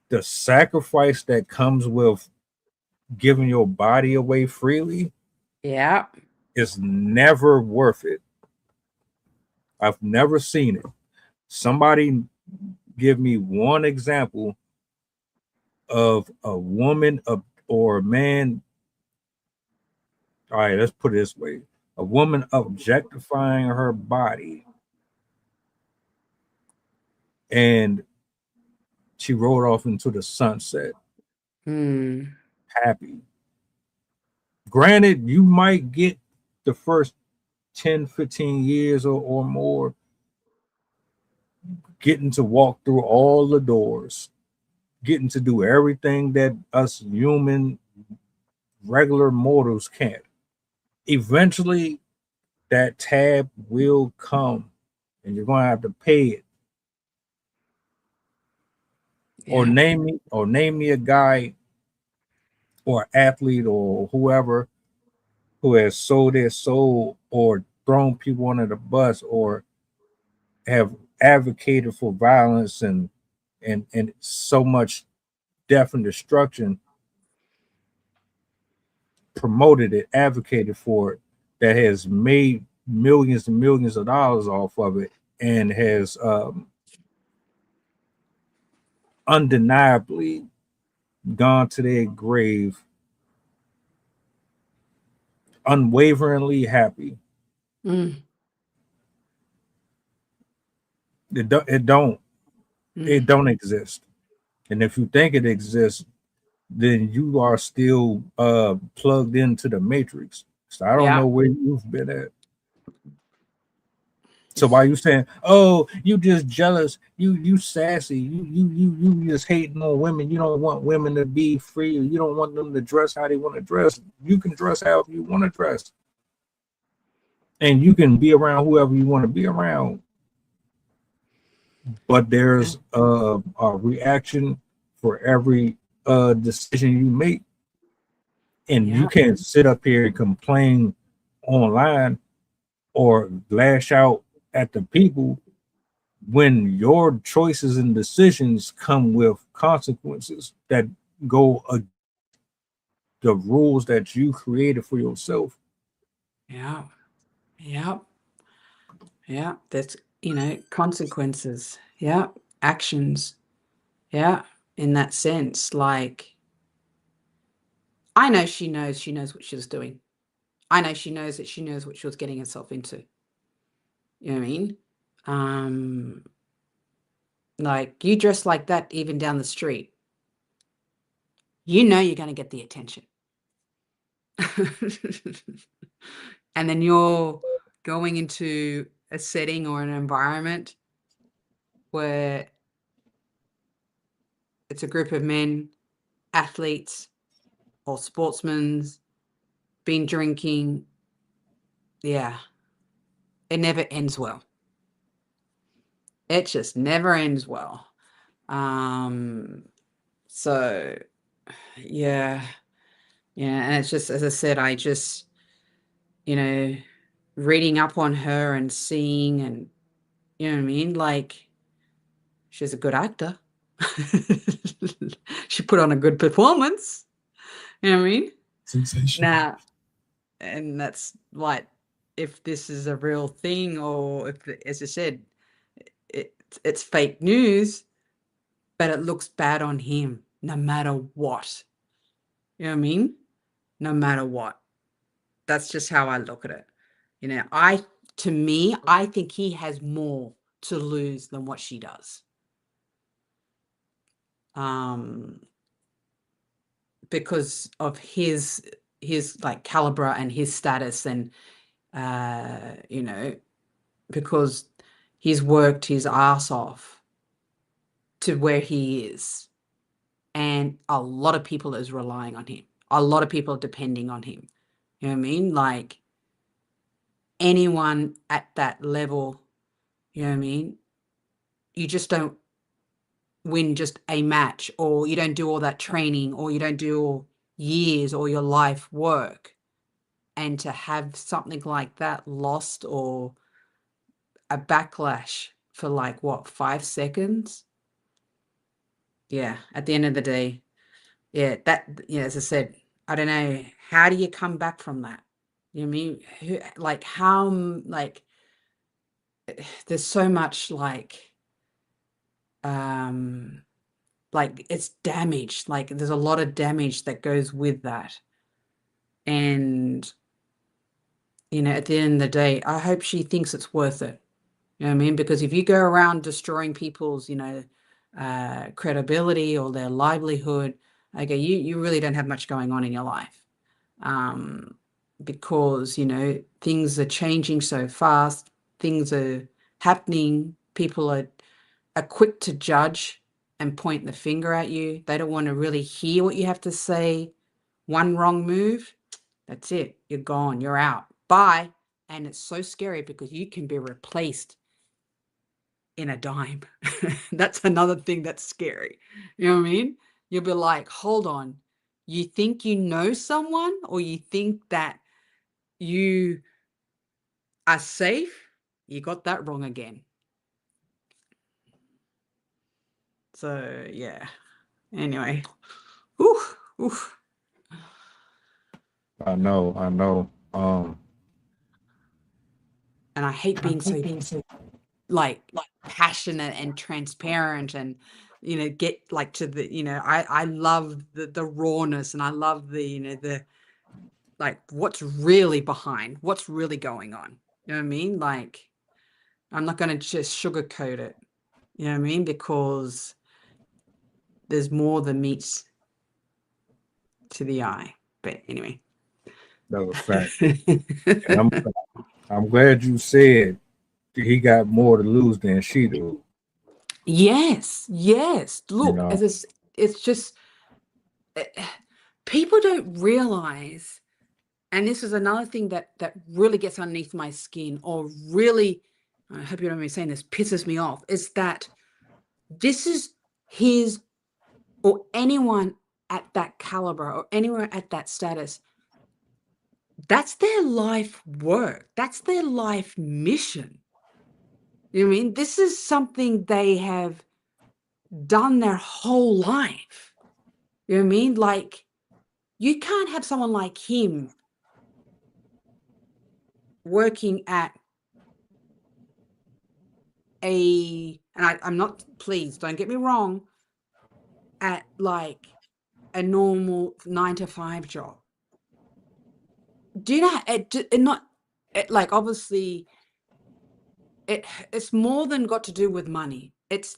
the sacrifice that comes with giving your body away freely Yeah. is never worth it. I've never seen it. Somebody give me one example of a woman or a man. All right, let's put it this way: a woman objectifying her body, and she rode off into the sunset, Hmm. happy. Granted, you might get the first 10, 15 years or more getting to walk through all the doors, getting to do everything that us human regular mortals can't. Eventually, that tab will come, and you're going to have to pay it. Or Yeah. name me a guy or athlete or whoever who has sold their soul or thrown people under the bus or have advocated for violence and so much death and destruction, promoted it, advocated for it, that has made millions and millions of dollars off of it and has undeniably gone to their grave unwaveringly happy. Mm, It don't it don't it mm. don't exist. And if you think it exists, then you are still plugged into the matrix. So I don't Yeah. know where you've been at. So why you saying, "Oh, you just jealous, you sassy, you just hating on women. You don't want women to be free. You don't want them to dress how they want to dress. You can dress however you want to dress, and you can be around whoever you want to be around. But there's a reaction for every decision you make, and you Yeah. can't sit up here and complain online or lash out at the people when your choices and decisions come with consequences that go against the rules that you created for yourself." Yeah. Yeah. Yeah. That's, consequences. Yeah. Actions. Yeah, in that sense, like, I know she knows what she was doing. I know she knows that she knows what she was getting herself into. You know what I mean? Like, you dress like that even down the street, you know you're going to get the attention. And then you're going into a setting or an environment where it's a group of men, athletes or sportsmen, been drinking. Yeah, it never ends well. It just never ends well. So yeah, and it's just, as I said, I just, reading up on her and seeing, and you know what I mean, like, she's a good actor. She put on a good performance. You know what I mean? Sensation. Now, and that's like, if this is a real thing, or if, as I said, it's fake news, but it looks bad on him no matter what. You know what I mean? No matter what. That's just how I look at it. To me, I think he has more to lose than what she does. Because of his like caliber and his status, and because he's worked his ass off to where he is, and a lot of people is relying on him. A lot of people are depending on him. You know what I mean? Like, anyone at that level, you know what I mean? You just don't win just a match, or you don't do all that training, or you don't do all years or your life work, and to have something like that lost, or a backlash for like, what, 5 seconds? Yeah, at the end of the day, yeah, as I said, I don't know, how do you come back from that? You know what I mean? Like, how, like, there's so much, like it's damaged, like there's a lot of damage that goes with that. And at the end of the day, I hope she thinks it's worth it. You know what I mean? Because if you go around destroying people's credibility or their livelihood, okay, you really don't have much going on in your life. Because things are changing so fast, things are happening, people are quick to judge and point the finger at you. They don't want to really hear what you have to say. One wrong move, that's it. You're gone. You're out. Bye. And it's so scary because you can be replaced in a dime. That's another thing that's scary. You know what I mean? You'll be like, hold on. You think you know someone, or you think that you are safe? You got that wrong again. So, yeah. Anyway. Oof. Oof. I know. And I hate being so like passionate and transparent, and get like to the I love the rawness, and I love the like what's really behind, what's really going on. You know what I mean? Like, I'm not going to just sugarcoat it. You know what I mean? Because there's more than meets to the eye. But anyway. That was fact. And I'm glad you said he got more to lose than she do. Yes. Look, know, it's just people don't realize, and this is another thing that really gets underneath my skin, or really, I hope you don't mind me saying this, pisses me off, is that this is his, or anyone at that caliber, or anyone at that status, that's their life work. That's their life mission. You know what I mean? This is something they have done their whole life. You know what I mean? Like, you can't have someone like him working at I'm not, please don't get me wrong, at like a normal 9-to-5 job. Do you know like obviously it's more than got to do with money. It's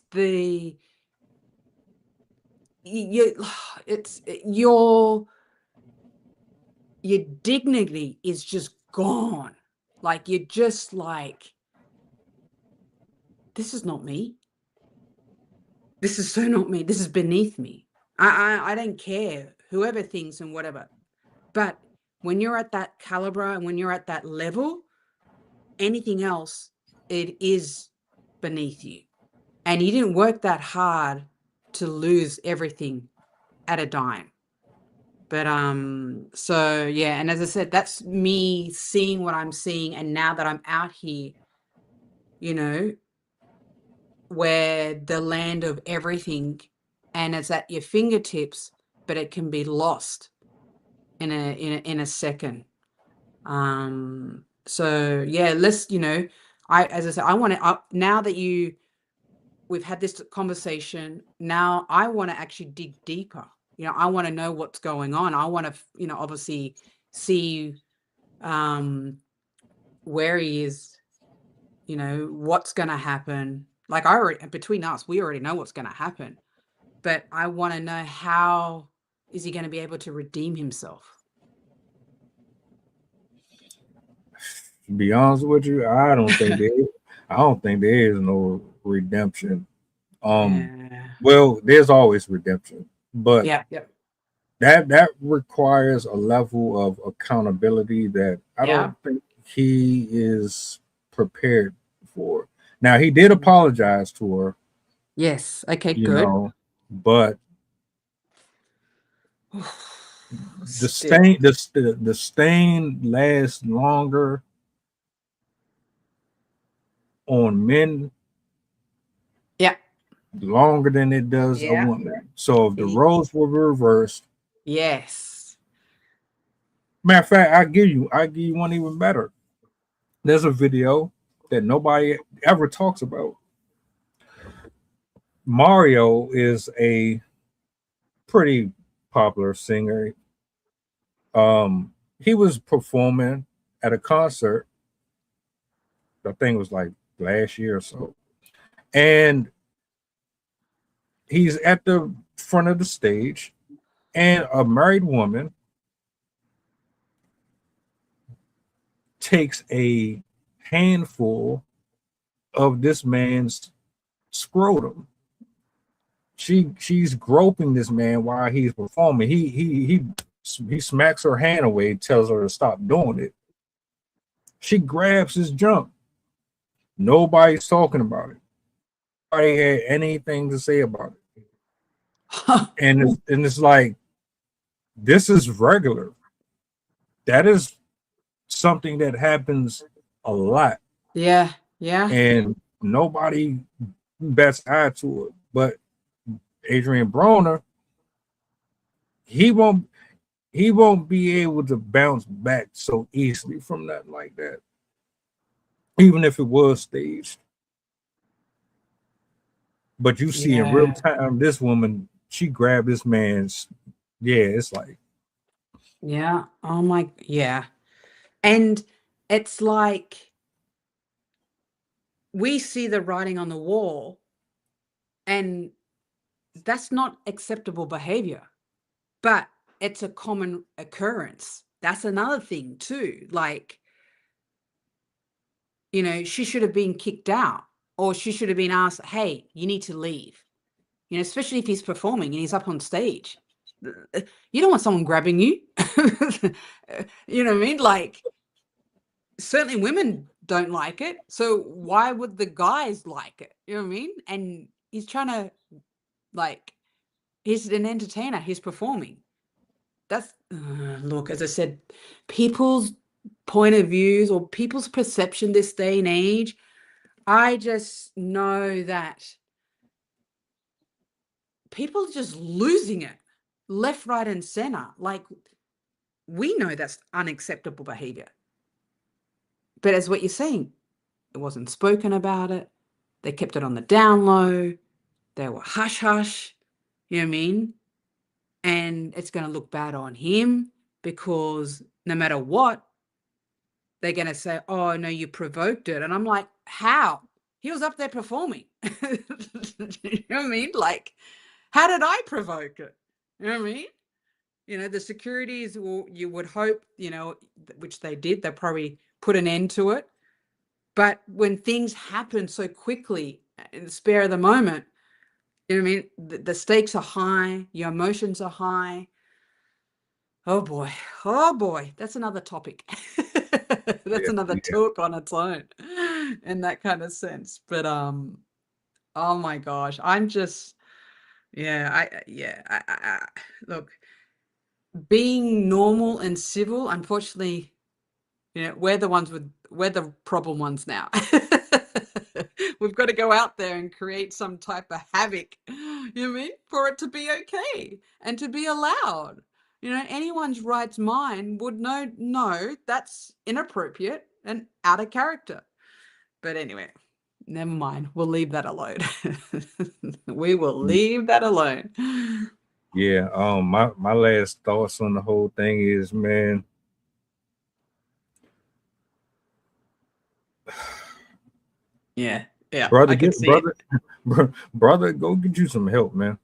your dignity is just gone. Like you're just like, this is not me. This is so not me. This is beneath me. I don't care whoever thinks and whatever. But when you're at that caliber and when you're at that level, anything else, it is beneath you. And you didn't work that hard to lose everything at a dime. But so yeah, and as I said, that's me seeing what I'm seeing. And now that I'm out here, you know, where the land of everything and it's at your fingertips, but it can be lost in a second. So yeah, let's, as I said, I want to, now that we've had this conversation, now I want to actually dig deeper. I want to know what's going on. I want to, obviously see where he is, what's going to happen. Like between us, we already know what's going to happen, but I want to know, how is he going to be able to redeem himself? To be honest with you, I don't think there is no redemption. Well, there's always redemption, but yeah. that requires a level of accountability that I don't think he is prepared for. Now, he did apologize to her. Yes. Okay, good. But the stain lasts longer on men, longer than it does a woman. So if the roles were reversed, yes. Matter of fact, I give you one even better. There's a video that nobody ever talks about. Mario is a pretty popular singer. He was performing at a concert. I think it was like last year or so. And he's at the front of the stage, and a married woman takes a handful of this man's scrotum. She's groping this man while he's performing. He smacks her hand away, tells her to stop doing it. She grabs his junk. Nobody's talking about it. Nobody had anything to say about it. and it's like, this is regular. That is something that happens a lot. Yeah. And nobody bats eye to it. But Adrien Broner, he won't be able to bounce back so easily from nothing like that, even if it was staged. But you see in real time, this woman, she grabbed this man's, it's like, oh my, and it's like we see the writing on the wall, and that's not acceptable behavior, but it's a common occurrence. That's another thing too. Like, she should have been kicked out, or she should have been asked, hey, you need to leave. Especially if he's performing and he's up on stage. You don't want someone grabbing you. You know what I mean? Like, certainly women don't like it. So why would the guys like it? You know what I mean? And he's trying to, like, he's an entertainer. He's performing. That's, look, as I said, people's point of views or people's perception this day and age, I just know that people are just losing it left, right, and center. Like, we know that's unacceptable behavior. But as what you're saying, it wasn't spoken about it. They kept it on the down low. They were hush hush. You know what I mean? And it's going to look bad on him because no matter what, they're going to say, oh, no, you provoked it. And I'm like, how? He was up there performing. You know what I mean? Like, how did I provoke it? You know what I mean? You know, the securities, you would hope, you know, which they did, they probably put an end to it. But when things happen so quickly in the spare of the moment, you know what I mean? The stakes are high, your emotions are high. Oh boy, that's another topic. That's another talk on its own in that kind of sense. But oh my gosh, I'm just I look, being normal and civil, unfortunately, you know, we're the problem ones now. We've got to go out there and create some type of havoc, you know what I mean, for it to be okay and to be allowed. You know, anyone's right mind would know, no, that's inappropriate and out of character. But anyway, never mind. We'll leave that alone. We will leave that alone. Yeah. My last thoughts on the whole thing is, man, Yeah, brother, I can get see it. brother, go get you some help, man.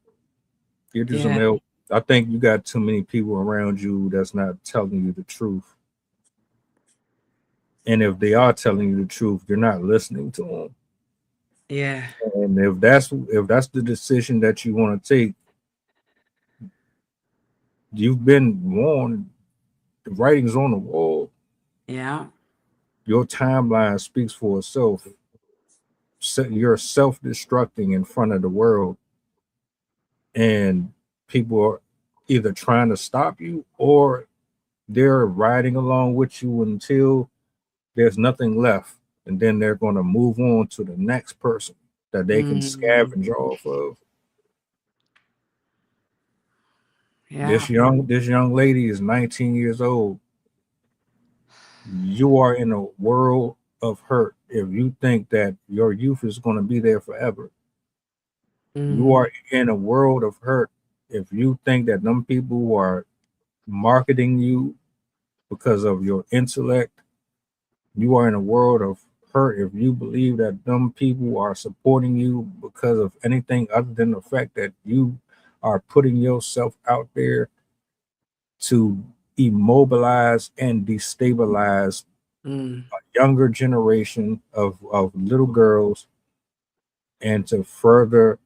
Get you some Yeah. help. I think you got too many people around you that's not telling you the truth. And if they are telling you the truth, you're not listening to them. Yeah. And if that's the decision that you want to take, you've been warned. The writing's on the wall. Yeah. Your timeline speaks for itself. You're self-destructing in front of the world, and people are either trying to stop you or they're riding along with you until there's nothing left, and then they're going to move on to the next person that they can scavenge off of. Yeah. This young lady is 19 years old. You are in a world of hurt if you think that your youth is going to be there forever. You are in a world of hurt if you think that them people who are marketing you because of your intellect. You are in a world of hurt if you believe that them people are supporting you because of anything other than the fact that you are putting yourself out there to immobilize and destabilize a younger generation of little girls and to further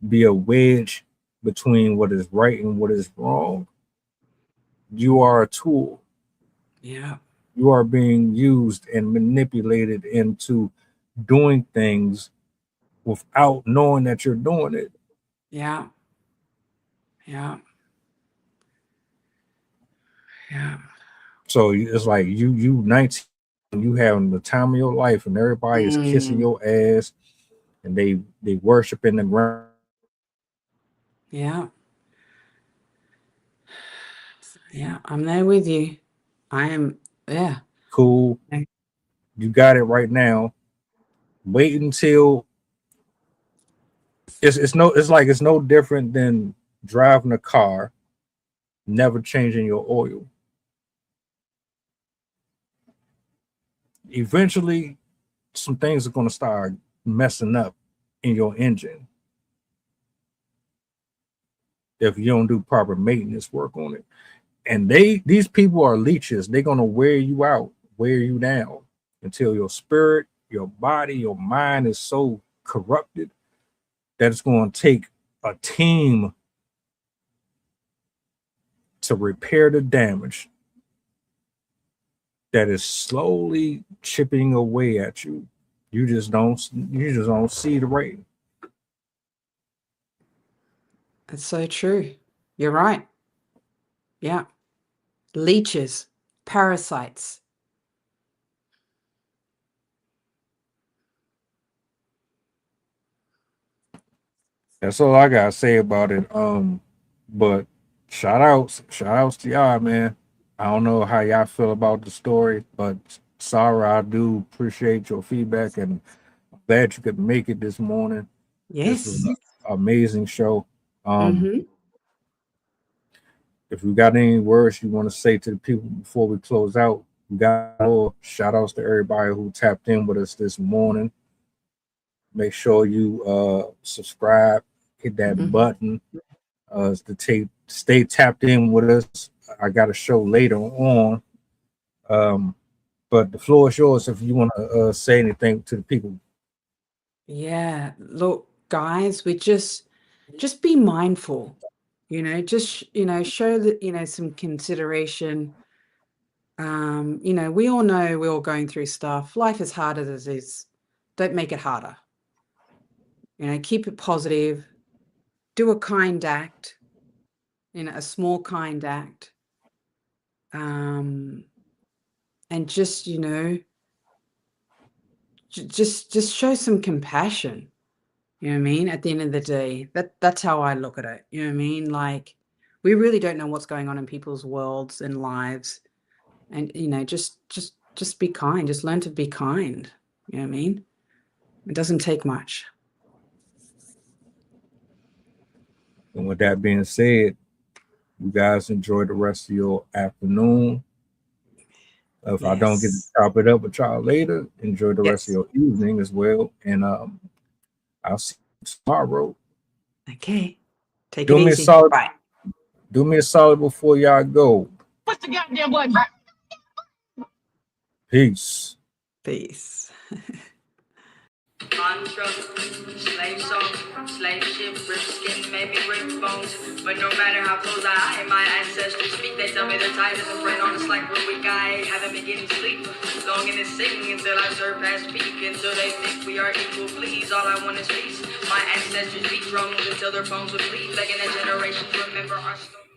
be a wedge between what is right and what is wrong. You are a tool. Yeah. You are being used and manipulated into doing things without knowing that you're doing it. Yeah. Yeah. Yeah. So it's like you 19, you having the time of your life, and everybody is kissing your ass, and they worship in the ground. Yeah. Yeah. I'm there with you. I am. Yeah. Cool. You got it right now. Wait until it's no different than driving a car, never changing your oil. Eventually, some things are going to start messing up in your engine if you don't do proper maintenance work on it. And these people are leeches. They're going to wear you out, wear you down until your spirit, your body, your mind is so corrupted that it's going to take a team to repair the damage that is slowly chipping away at you. You just don't see the rain. That's so true. You're right. Yeah. Leeches, parasites. That's all I gotta say about it. But shout outs to y'all, man. I don't know how y'all feel about the story, but Sarah, I do appreciate your feedback and I'm glad you could make it this morning. This was Yes. an amazing show. Mm-hmm. If you got any words you want to say to the people before we close out, we got more shout outs to everybody who tapped in with us this morning. Make sure you subscribe, hit that Mm-hmm. button to stay tapped in with us. I got a show later on. But the floor is yours if you want to say anything to the people. Yeah. Look, guys, we just be mindful, just, show that, some consideration. We all know we're all going through stuff. Life is hard as it is. Don't make it harder. Keep it positive. Do a kind act, a small kind act. And just, just show some compassion. You know what I mean? At the end of the day, that's how I look at it. You know what I mean? Like, we really don't know what's going on in people's worlds and lives. And, just be kind. Just learn to be kind. You know what I mean? It doesn't take much. And with that being said, you guys enjoy the rest of your afternoon. If I don't get to chop it up with y'all later, enjoy the rest of your evening as well. And I'll see you tomorrow. Okay. Take Do it me easy. a solid. Bye. Do me a solid before y'all go. What's the goddamn button? Peace. Peace. Mantra, slave song, slave ship, rip skin, maybe rip bones. But no matter how close I am, my ancestors speak. They tell me they're tired as a brain on us like we're weak. I haven't been getting sleep. Longing to sing until I surpass peak. Until they think we are equal, please. All I want is peace. My ancestors beat drums until their bones would bleed. Begging that generations remember our story.